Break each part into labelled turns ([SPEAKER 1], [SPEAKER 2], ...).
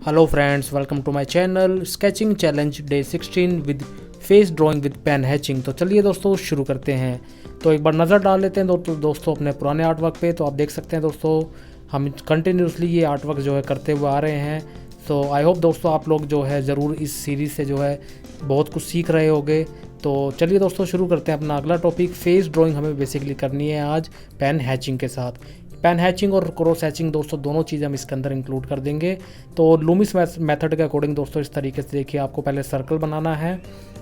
[SPEAKER 1] Hello friends, welcome to my channel sketching challenge day 16 with face drawing with pen hatching. तो चलिए दोस्तों शुरू करते हैं। तो एक बार नज़र डाल लेते हैं दोस्तों अपने पुराने आर्ट वर्क पे। तो आप देख सकते हैं दोस्तों हम कंटिन्यूसली ये आर्ट वर्क जो है करते हुए आ रहे हैं। तो आई होप दोस्तों आप लोग जो है ज़रूर इस सीरीज़ से जो है बहुत कुछ सीख रहे होंगे। तो चलिए दोस्तों शुरू करते हैं अपना अगला टॉपिक। फेस ड्राइंग हमें बेसिकली करनी है आज पेन हैचिंग के साथ। पेन हैचिंग और क्रॉस हैचिंग दोस्तों दोनों चीज़ें हम इसके अंदर इंक्लूड कर देंगे। तो लूमिस मेथड के अकॉर्डिंग दोस्तों इस तरीके से देखिए, आपको पहले सर्कल बनाना है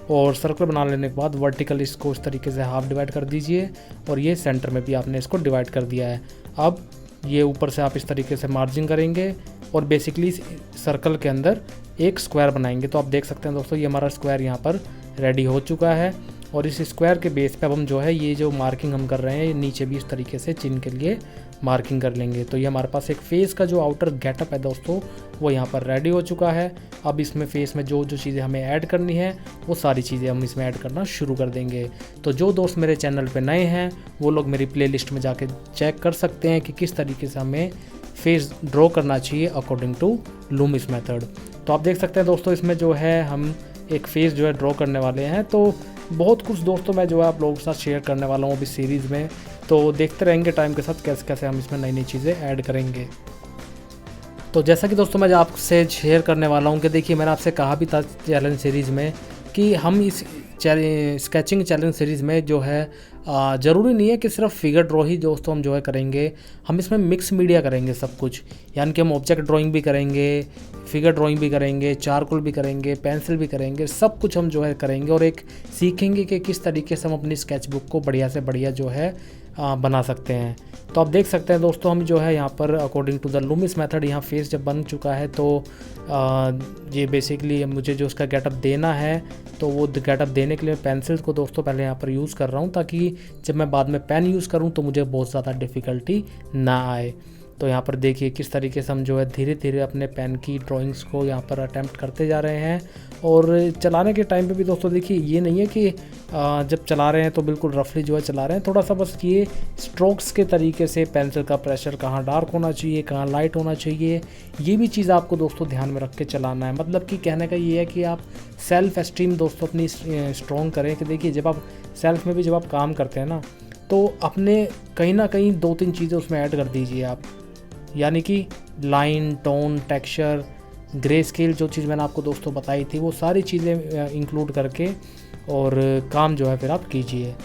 [SPEAKER 1] और सर्कल बना लेने के बाद वर्टिकल इसको इस तरीके से हाफ डिवाइड कर दीजिए और ये सेंटर में भी आपने इसको डिवाइड कर दिया है। अब ये ऊपर से आप इस तरीके से मार्जिन करेंगे और बेसिकली सर्कल के अंदर एक स्क्वायर बनाएंगे। तो आप देख सकते हैं दोस्तों ये हमारा स्क्वायर यहाँ पर रेडी हो चुका है और इस स्क्वायर के बेस पे अब हम जो है ये जो मार्किंग हम कर रहे हैं नीचे भी इस तरीके से चिन्ह के लिए मार्किंग कर लेंगे। तो ये हमारे पास एक फेस का जो आउटर गेटअप है दोस्तों वो यहाँ पर रेडी हो चुका है। अब इसमें फेस में जो जो चीज़ें हमें ऐड करनी है वो सारी चीज़ें हम इसमें ऐड करना शुरू कर देंगे। तो जो दोस्त मेरे चैनल पे नए हैं वो लोग मेरी प्लेलिस्ट में जाके चेक कर सकते हैं कि किस तरीके से हमें फेस ड्रॉ करना चाहिए अकॉर्डिंग टू लूमिस मेथड। तो आप देख सकते हैं दोस्तों इसमें जो है हम एक फेस जो है ड्रॉ करने वाले हैं। तो बहुत कुछ दोस्तों मैं जो है आप लोगों के साथ शेयर करने वाला हूँ अभी सीरीज़ में। तो देखते रहेंगे टाइम के साथ कैसे कैसे हम इसमें नई नई चीज़ें ऐड करेंगे। तो जैसा कि दोस्तों मैं आपसे शेयर करने वाला हूँ कि देखिए मैंने आपसे कहा भी था चैलेंज सीरीज़ में कि हम इस स्केचिंग चैलेंज सीरीज़ में जो है ज़रूरी नहीं है कि सिर्फ फिगर ड्रॉ ही दोस्तों हम जो है करेंगे। हम इसमें मिक्स मीडिया करेंगे सब कुछ, यानी कि हम ऑब्जेक्ट ड्राइंग भी करेंगे, फिगर ड्राइंग भी करेंगे, चारकोल भी करेंगे, पेंसिल भी करेंगे, सब कुछ हम जो है करेंगे और एक सीखेंगे कि किस तरीके से हम अपनी स्केच बुक को बढ़िया से बढ़िया जो है बना सकते हैं। तो आप देख सकते हैं दोस्तों हम जो है यहाँ पर according to the Loomis method यहाँ फेस जब बन चुका है तो ये बेसिकली मुझे जो उसका गेटअप देना है तो वो गेटअप देने के लिए पेंसिल्स को दोस्तों पहले यहाँ पर यूज़ कर रहा हूँ ताकि जब मैं बाद में पेन यूज़ करूँ तो मुझे बहुत ज़्यादा डिफ़िकल्टी ना आए। तो यहाँ पर देखिए किस तरीके से हम जो है धीरे धीरे अपने पेन की ड्राइंग्स को यहाँ पर अटैम्प्ट करते जा रहे हैं। और चलाने के टाइम पे भी दोस्तों देखिए ये नहीं है कि जब चला रहे हैं तो बिल्कुल रफली जो है चला रहे हैं, थोड़ा सा बस ये स्ट्रोक्स के तरीके से पेंसिल का प्रेशर कहाँ डार्क होना चाहिए कहाँ लाइट होना चाहिए ये भी चीज़ आपको दोस्तों ध्यान में रख के चलाना है। मतलब कि कहने का ये है कि आप सेल्फ एस्टीम दोस्तों अपनी स्ट्रॉन्ग करें कि देखिए जब आप सेल्फ में भी जब आप काम करते हैं ना तो अपने कहीं ना कहीं 2-3 चीज़ें उसमें ऐड कर दीजिए आप, यानी कि line, tone, texture, grey scale जो चीज़ मैंने आपको दोस्तों बताई थी वो सारी चीज़ें इंक्लूड करके और काम जो है फिर आप कीजिए।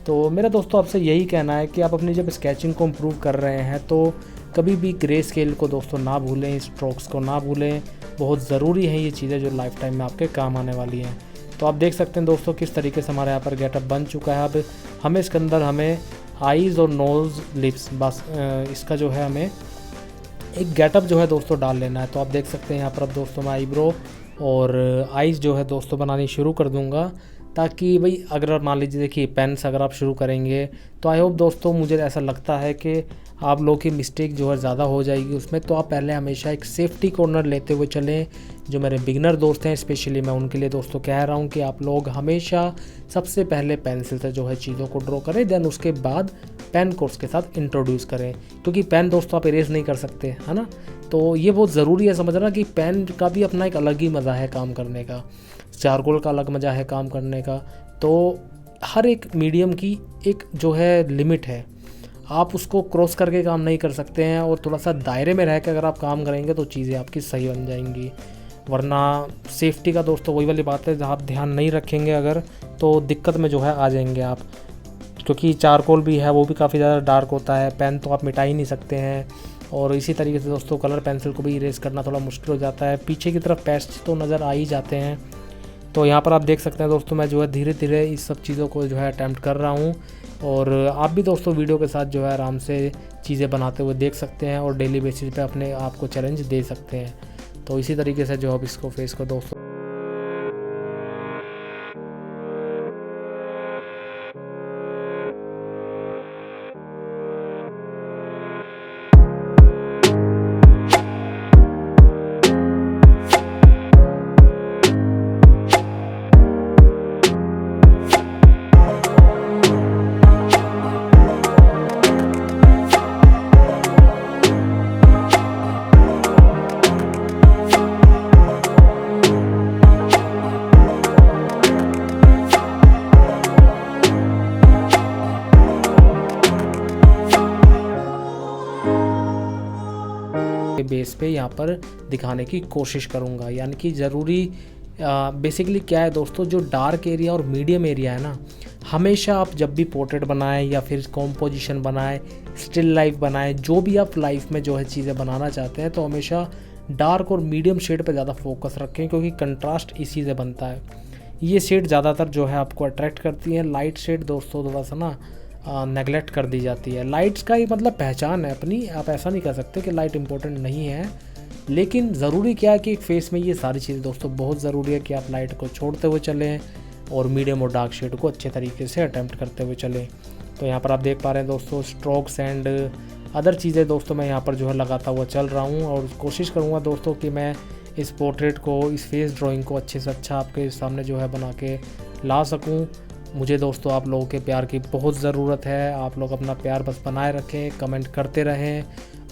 [SPEAKER 1] तो मेरा दोस्तों आपसे यही कहना है कि आप अपनी जब स्केचिंग को इम्प्रूव कर रहे हैं तो कभी भी ग्रे स्केल को दोस्तों ना भूलें, स्ट्रोक्स को ना भूलें। बहुत ज़रूरी है ये चीज़ें जो लाइफ टाइम में आपके काम आने वाली हैं। तो आप देख सकते हैं दोस्तों किस तरीके से हमारे यहाँ पर गेटअप बन चुका है। अब हमें इसके अंदर हमें आईज़ और नोज़, लिप्स, बस इसका जो है हमें एक गेटअप जो है दोस्तों डाल लेना है। तो आप देख सकते हैं यहाँ पर अब दोस्तों मैं आईब्रो और आईज़ जो है दोस्तों बनानी शुरू कर दूँगा ताकि भाई अगर मान लीजिए देखिए पेन से अगर आप शुरू करेंगे तो आई होप दोस्तों मुझे ऐसा लगता है कि आप लोगों की मिस्टेक जो है ज़्यादा हो जाएगी उसमें। तो आप पहले हमेशा एक सेफ्टी कॉर्नर लेते हुए चलें। जो मेरे बिगिनर दोस्त हैं स्पेशली मैं उनके लिए दोस्तों कह रहा हूँ कि आप लोग हमेशा सबसे पहले पेंसिल से जो है चीज़ों को ड्रॉ करें, देन उसके बाद पेन कोर्स के साथ इंट्रोड्यूस करें, क्योंकि पेन दोस्तों आप इरेज नहीं कर सकते है ना। तो ये बहुत ज़रूरी है समझना कि पेन का भी अपना एक अलग ही मज़ा है काम करने का, चारकोल का अलग मज़ा है काम करने का। तो हर एक मीडियम की एक जो है लिमिट है, आप उसको क्रॉस करके काम नहीं कर सकते हैं और थोड़ा सा दायरे में रह के अगर आप काम करेंगे तो चीज़ें आपकी सही बन जाएंगी। वरना सेफ्टी का दोस्तों वही वाली बात है, जहाँ आप ध्यान नहीं रखेंगे अगर तो दिक्कत में जो है आ जाएंगे आप, क्योंकि चारकोल भी है वो भी काफ़ी ज़्यादा डार्क होता है, पेन तो आप मिटा ही नहीं सकते हैं। और इसी तरीके से दोस्तों कलर पेंसिल को भी इरेज करना थोड़ा मुश्किल हो जाता है, पीछे की तरफ पेस्ट तो नज़र आ ही जाते हैं। तो यहाँ पर आप देख सकते हैं दोस्तों मैं जो है धीरे धीरे इस सब चीज़ों को जो है अटैम्प्ट कर रहा हूँ और आप भी दोस्तों वीडियो के साथ जो है आराम से चीज़ें बनाते हुए देख सकते हैं और डेली बेसिस पे अपने आप को चैलेंज दे सकते हैं। तो इसी तरीके से जो अब इसको फेस को दोस्तों बेस पे यहाँ पर दिखाने की कोशिश करूँगा। यानी कि ज़रूरी बेसिकली क्या है दोस्तों, जो डार्क एरिया और मीडियम एरिया है ना, हमेशा आप जब भी पोर्ट्रेट बनाएं या फिर कॉम्पोजिशन बनाएं, स्टिल लाइफ बनाएं, जो भी आप लाइफ में जो है चीज़ें बनाना चाहते हैं, तो हमेशा डार्क और मीडियम शेड पे ज़्यादा फोकस रखें, क्योंकि कंट्रास्ट इसी से बनता है। ये शेड ज़्यादातर जो है आपको अट्रैक्ट करती हैं। लाइट शेड दोस्तों थोड़ा सा ना नेगलेक्ट कर दी जाती है। लाइट्स का ही मतलब पहचान है अपनी, आप ऐसा नहीं कर सकते कि लाइट इंपॉर्टेंट नहीं है, लेकिन ज़रूरी क्या है कि एक फेस में ये सारी चीज़ें दोस्तों बहुत ज़रूरी है कि आप लाइट को छोड़ते हुए चलें और मीडियम और डार्क शेड को अच्छे तरीके से अटैम्प्ट करते हुए चलें। तो यहाँ पर आप देख पा रहे हैं दोस्तों स्ट्रोक्स एंड अदर चीज़ें दोस्तों मैं यहाँ पर जो है लगाता हुआ चल रहा हूँ, और कोशिश करूँगा दोस्तों कि मैं इस पोर्ट्रेट को, इस फेस ड्राइंग को अच्छे से अच्छा आपके सामने जो है बना के ला सकूँ। मुझे दोस्तों आप लोगों के प्यार की बहुत ज़रूरत है। आप लोग अपना प्यार बस बनाए रखें, कमेंट करते रहें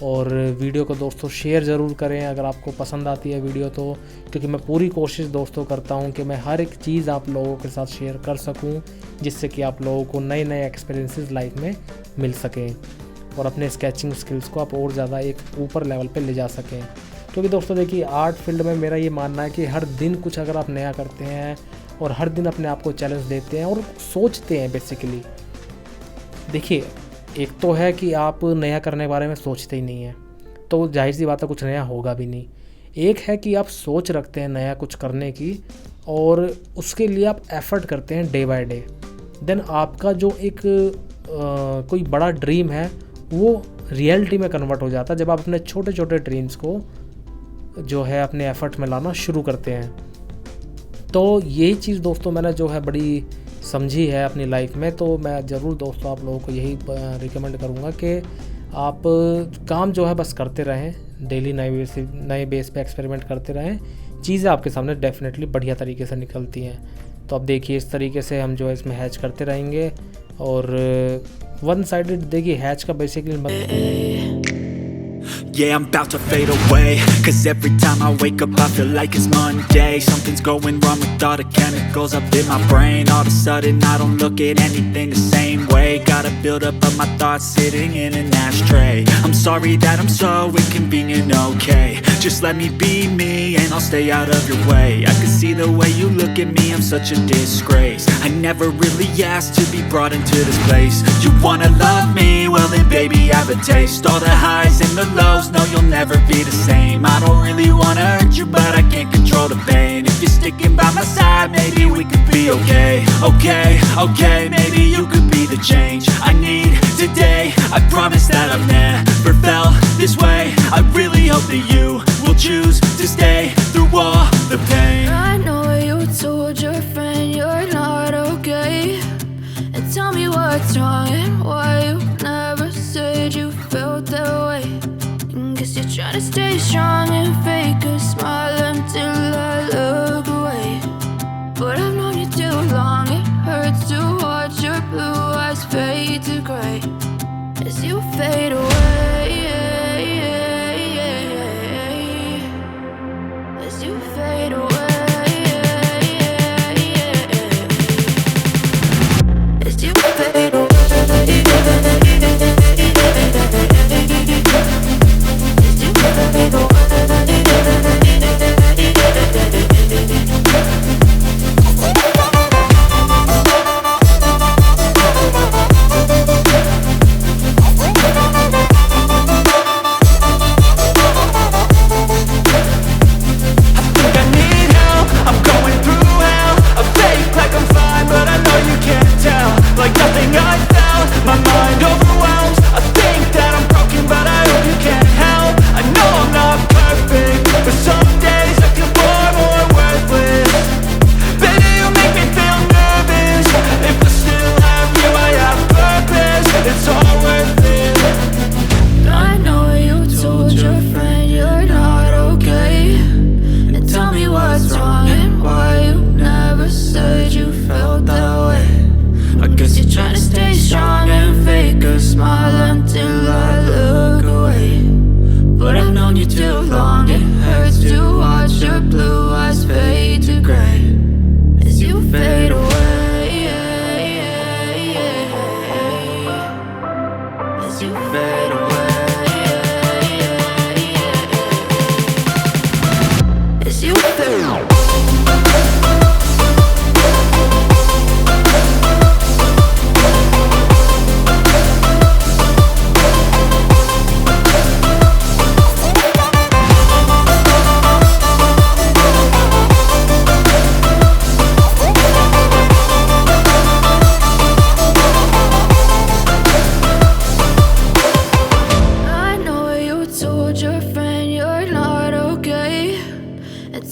[SPEAKER 1] और वीडियो को दोस्तों शेयर ज़रूर करें अगर आपको पसंद आती है वीडियो तो, क्योंकि मैं पूरी कोशिश दोस्तों करता हूं कि मैं हर एक चीज़ आप लोगों के साथ शेयर कर सकूं, जिससे कि आप लोगों को नए नए एक्सपीरियंसेस लाइफ में मिल सकें और अपने स्केचिंग स्किल्स को आप और ज़्यादा एक ऊपर लेवल पे ले जा सकें। क्योंकि दोस्तों देखिए, आर्ट फील्ड में मेरा ये मानना है कि हर दिन कुछ अगर आप नया करते हैं और हर दिन अपने आप को चैलेंज देते हैं और सोचते हैं, बेसिकली देखिए, एक तो है कि आप नया करने के बारे में सोचते ही नहीं हैं, तो जाहिर सी बात है कुछ नया होगा भी नहीं। एक है कि आप सोच रखते हैं नया कुछ करने की और उसके लिए आप एफर्ट करते हैं डे बाय डे, देन आपका जो एक कोई बड़ा ड्रीम है वो रियलिटी में कन्वर्ट हो जाता है जब आप अपने छोटे छोटे ड्रीम्स को जो है अपने एफर्ट में लाना शुरू करते हैं। तो यही चीज़ दोस्तों मैंने जो है बड़ी समझी है अपनी लाइफ में, तो मैं ज़रूर दोस्तों आप लोगों को यही रिकमेंड करूँगा कि आप काम जो है बस करते रहें, डेली नए बेस पे एक्सपेरिमेंट करते रहें, चीज़ें आपके सामने डेफिनेटली बढ़िया तरीके से निकलती हैं। तो अब देखिए इस तरीके से हम जो है इसमें हैच करते रहेंगे और वन साइडेड देखिए हैच का basically
[SPEAKER 2] Yeah, I'm about to fade away, cause every time I wake up I feel like it's Monday. Something's going wrong with all the chemicals up in my brain. All of a sudden I don't look at anything the same way. Got a build up of my thoughts sitting in an ashtray. I'm sorry that I'm so inconvenient, okay. Just let me be me and I'll stay out of your way. I can see the way you look at me, I'm such a disgrace. I never really asked to be brought into this place. You wanna love me? Well then baby I have a taste. All the highs and the lows, no you'll never be the same. I don't really wanna hurt you but I can't control the pain. If you're sticking by my side maybe we could be okay. Okay, maybe you could be the change I need today. I promise that I've never felt this way. I really hope that you will choose to stay through all the pain.
[SPEAKER 3] I know you told your friend you're not okay, and tell me what's wrong and why you never said you felt that way. Guess you're trying to stay strong and fake a smile until I look away. But I've known you too long, it hurts to watch your blue eyes fade to grey as you fade away. As you fade away. As you fade away.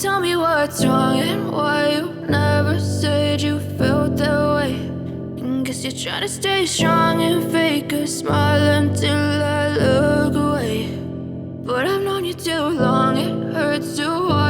[SPEAKER 3] tell me what's wrong and why you never said you felt that way. Guess you're trying to stay strong and fake a smile until I look away. But I've known you too long, it hurts to watch